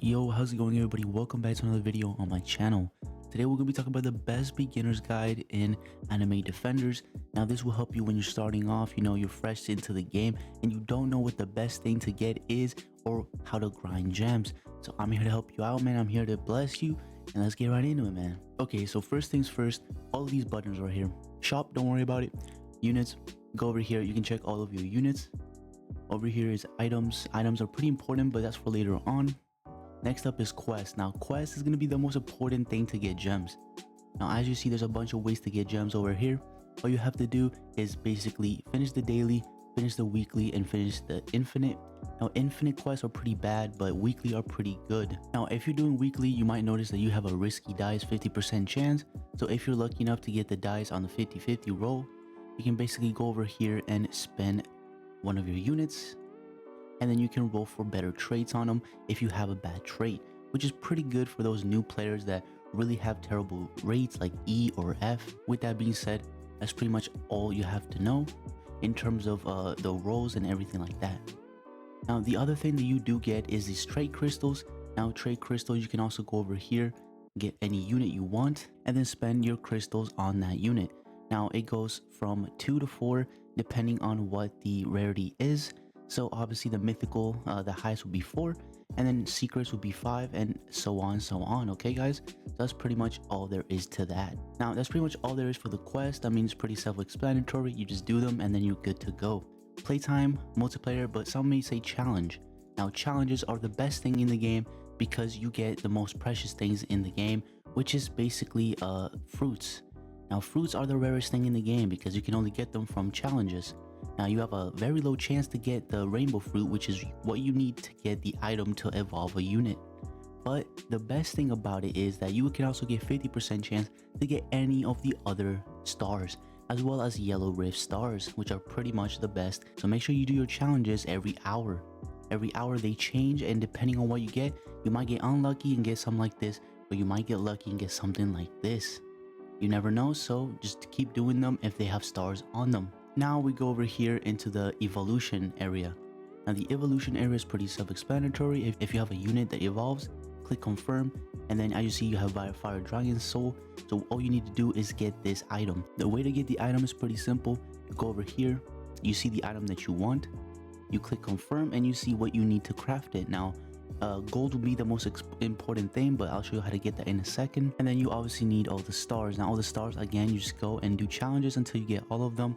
Yo, how's it going everybody? Welcome back to another video on my channel. Today we're going to be talking about the best beginner's guide in anime defenders. Now this will help you when you're starting off, you're fresh into the game and you don't know what the best thing to get is or how to grind gems. So I'm here to help you out, man. I'm here to bless you and let's get right into it, man. Okay, so first things first, all of these buttons right here. Shop, don't worry about it. Units, go over here. You can check all of your units. Over here is items. Items are pretty important, but that's for later on. Next up is quest. Now quest is going to be the most important thing to get gems. Now as you see, there's a bunch of ways to get gems over here. All you have to do is basically finish the daily, finish the weekly, and finish the infinite. Now infinite quests are pretty bad, but weekly are pretty good. Now if you're doing weekly, you might notice that you have a risky dice 50% chance. So if you're lucky enough to get the dice on the 50-50 roll, you can basically go over here and spend one of your units, and then you can roll for better traits on them if you have a bad trait, which is pretty good for those new players that really have terrible rates like E or F. With that being said, that's pretty much all you have to know in terms of the rolls and everything like that. Now the other thing that you do get is these trait crystals. Now trait crystals, you can also go over here, get any unit you want, and then spend your crystals on that unit. Now it goes from 2 to 4 depending on what the rarity is. So obviously the mythical, the highest would be 4, and then secrets would be 5, and so on. Okay guys, so that's pretty much all there is to that. Now that's pretty much all there is for the quest. I mean, it's pretty self-explanatory. You just do them and then you're good to go. Playtime, multiplayer, but some may say challenge. Now challenges are the best thing in the game because you get the most precious things in the game, which is basically fruits. Now fruits are the rarest thing in the game because you can only get them from challenges. Now you have a very low chance to get the rainbow fruit, which is what you need to get the item to evolve a unit. But the best thing about it is that you can also get 50% chance to get any of the other stars, as well as yellow rift stars, which are pretty much the best. So make sure you do your challenges every hour. Every hour they change, and depending on what you get, you might get unlucky and get something like this, or you might get lucky and get something like this. You never know, so just keep doing them if they have stars on them. Now we go over here into the evolution area. Now the evolution area is pretty self-explanatory. If you have a unit that evolves, click confirm, and then as you see, you have fire dragon soul. So all you need to do is get this item. The way to get the item is pretty simple. You go over here, you see the item that you want, you click confirm, and you see what you need to craft it. Now gold will be the most important thing, but I'll show you how to get that in a second. And then you obviously need all the stars. Now all the stars, again, you just go and do challenges until you get all of them.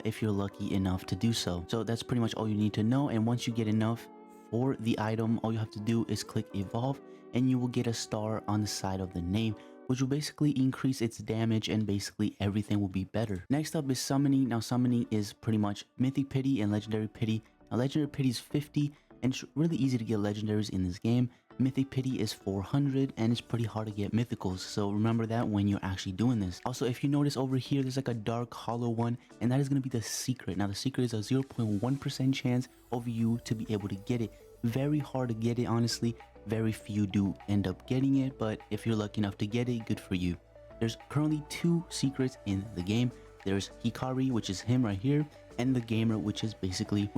If you're lucky enough to do so. So that's pretty much all you need to know. And once you get enough for the item, all you have to do is click evolve, and you will get a star on the side of the name, which will basically increase its damage, and basically everything will be better. Next up is summoning. Now summoning is pretty much mythic pity and legendary pity. Now legendary pity is 50, and it's really easy to get legendaries in this game. Mythic pity is 400, and it's pretty hard to get mythicals, so remember that when you're actually doing this. Also, if you notice over here, there's like a dark hollow one, and that is going to be the secret. Now the secret is a 0.1% chance of you to be able to get it. Very hard to get it, honestly. Very few do end up getting it, but if you're lucky enough to get it, good for you. There's currently 2 secrets in the game. There's Hikari, which is him right here, and the gamer, which is basically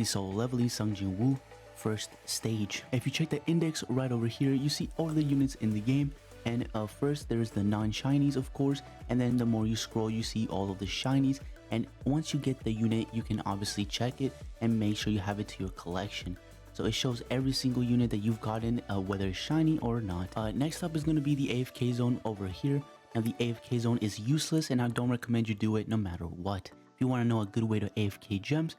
solo leveling Sungjin Woo first stage. If you check the index right over here, you see all the units in the game, and first there's the non-shinies, of course, and then the more you scroll, you see all of the shinies. And once you get the unit, you can obviously check it and make sure you have it to your collection. So it shows every single unit that you've gotten, whether it's shiny or not. Next up is going to be the AFK zone over here. Now the AFK zone is useless, and I don't recommend you do it no matter what. If you want to know a good way to AFK gems,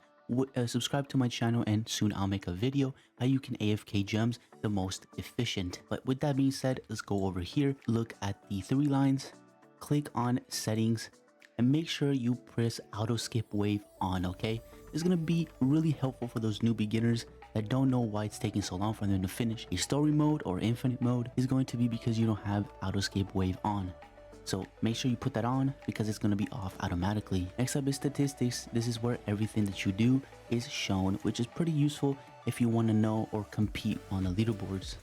subscribe to my channel, and soon I'll make a video how you can AFK gems the most efficient. But with that being said, let's go over here, look at the 3 lines, click on settings, and make sure you press auto skip wave on. Okay, it's gonna be really helpful for those new beginners that don't know why it's taking so long for them to finish a story mode or infinite mode. Is going to be because you don't have auto skip wave on. So make sure you put that on because it's going to be off automatically. Next up is statistics. This is where everything that you do is shown, which is pretty useful if you want to know or compete on the leaderboards.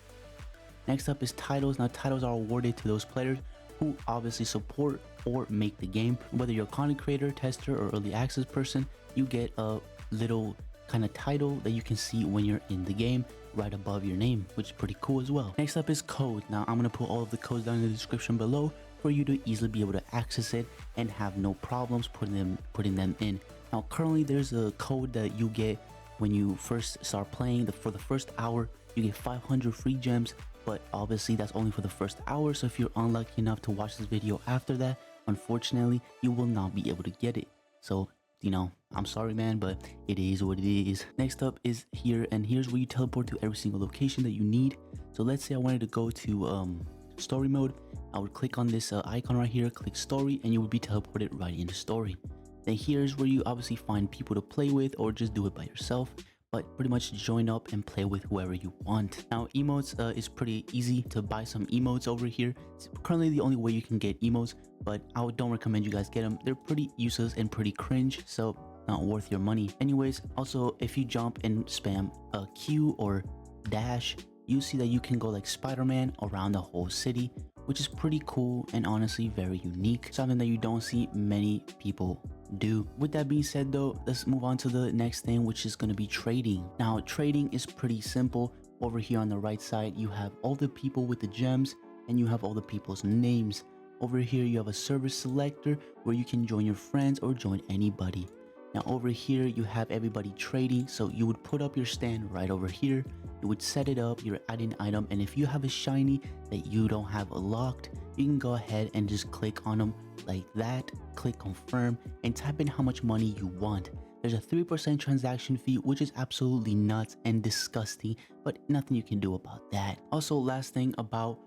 Next up is titles. Now titles are awarded to those players who obviously support or make the game. Whether you're a content creator, tester, or early access person, you get a little kind of title that you can see when you're in the game, right above your name, which is pretty cool as well. Next up is code. Now I'm gonna put all of the codes down in the description below for you to easily be able to access it and have no problems putting them in. Now currently there's a code that you get when you first start playing. For the first hour you get 500 free gems, but obviously that's only for the first hour. So if you're unlucky enough to watch this video after that, unfortunately you will not be able to get it. So you know, I'm sorry man, but it is what it is. Next up is here, and here's where you teleport to every single location that you need. So let's say I wanted to go to story mode. I would click on this icon right here, click story, and you would be teleported right into story. Then here's where you obviously find people to play with, or just do it by yourself, but pretty much join up and play with whoever you want. Now emotes is pretty easy to buy some emotes over here. It's currently the only way you can get emotes, but I don't recommend you guys get them. They're pretty useless and pretty cringe, so not worth your money. Anyways, also if you jump and spam a Q or dash, you see that you can go like Spider-Man around the whole city, which is pretty cool and honestly very unique, something that you don't see many people do. With that being said though, let's move on to the next thing, which is going to be trading. Now trading is pretty simple. Over here on the right side you have all the people with the gems, and you have all the people's names. Over here you have a server selector where you can join your friends or join anybody. Now over here you have everybody trading, so you would put up your stand right over here. You would set it up, you're adding an item, and if you have a shiny that you don't have locked, you can go ahead and just click on them like that, click confirm, and type in how much money you want. There's a 3% transaction fee, which is absolutely nuts and disgusting, but nothing you can do about that. Also, last thing about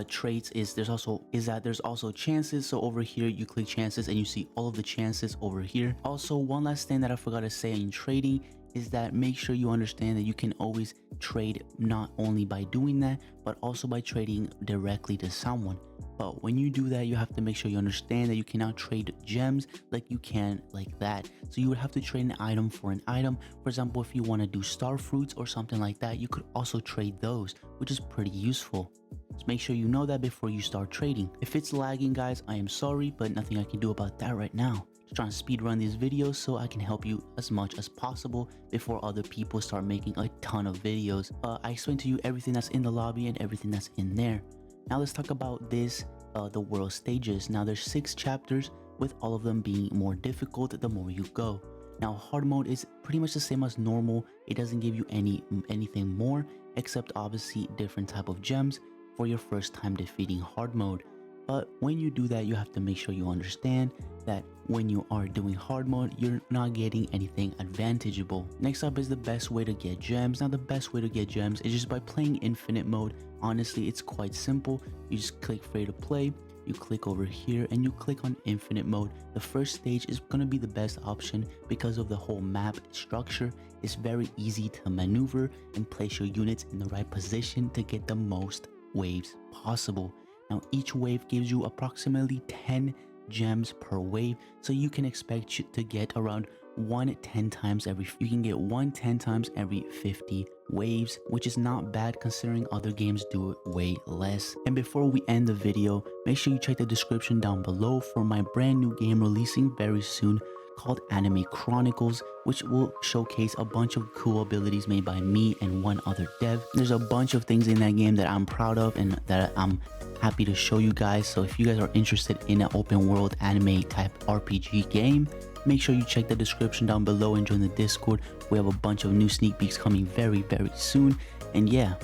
trades is there's also chances. So over here you click chances and you see all of the chances over here. Also, one last thing that I forgot to say in trading is that make sure you understand that you can always trade not only by doing that, but also by trading directly to someone. But when you do that, you have to make sure you understand that you cannot trade gems like you can like that. So you would have to trade an item for an item. For example, if you want to do star fruits or something like that, you could also trade those, which is pretty useful. So make sure you know that before you start trading. If it's lagging, guys, I am sorry, but nothing I can do about that right now. Just trying to speed run these videos so I can help you as much as possible before other people start making a ton of videos. I explained to you everything that's in the lobby and everything that's in there. Now let's talk about this, the world stages. Now there's 6 chapters, with all of them being more difficult the more you go. Now hard mode is pretty much the same as normal. It doesn't give you anything more, except obviously different type of gems for your first time defeating hard mode. But when you do that, you have to make sure you understand that when you are doing hard mode, you're not getting anything advantageable. Next up is the best way to get gems. Now the best way to get gems is just by playing infinite mode. Honestly, it's quite simple. You just click free to play, you click over here, and you click on infinite mode. The first stage is going to be the best option because of the whole map structure. It's very easy to maneuver and place your units in the right position to get the most waves possible. Now each wave gives you approximately 10 gems per wave, so you can expect to get around one 10 times every 50 waves, which is not bad considering other games do it way less. And before we end the video, make sure you check the description down below for my brand new game releasing very soon called Anime Chronicles, which will showcase a bunch of cool abilities made by me and one other dev. There's a bunch of things in that game that I'm proud of and that I'm happy to show you guys. So if you guys are interested in an open world anime type RPG game, make sure you check the description down below and join the Discord. We have a bunch of new sneak peeks coming very soon. And yeah,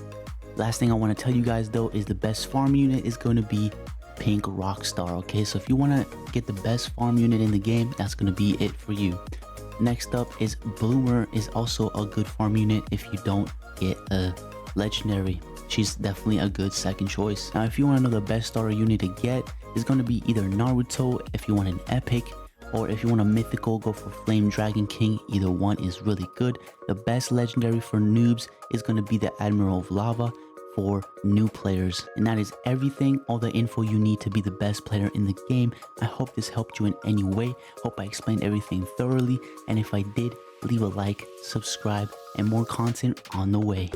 last thing I want to tell you guys though is the best farm unit is going to be Pink Rockstar. Okay, so if you want to get the best farm unit in the game, that's going to be it for you. Next up is Bloomer, is also a good farm unit if you don't get a legendary. She's definitely a good second choice. Now if you want to know the best starter unit to get, it's going to be either Naruto if you want an epic, or if you want a mythical, go for Flame Dragon King. Either one is really good. The best legendary for noobs is going to be the Admiral of Lava for new players. And that is everything, all the info you need to be the best player in the game. I hope this helped you in any way. Hope I explained everything thoroughly, and if I did, leave a like, subscribe, and more content on the way.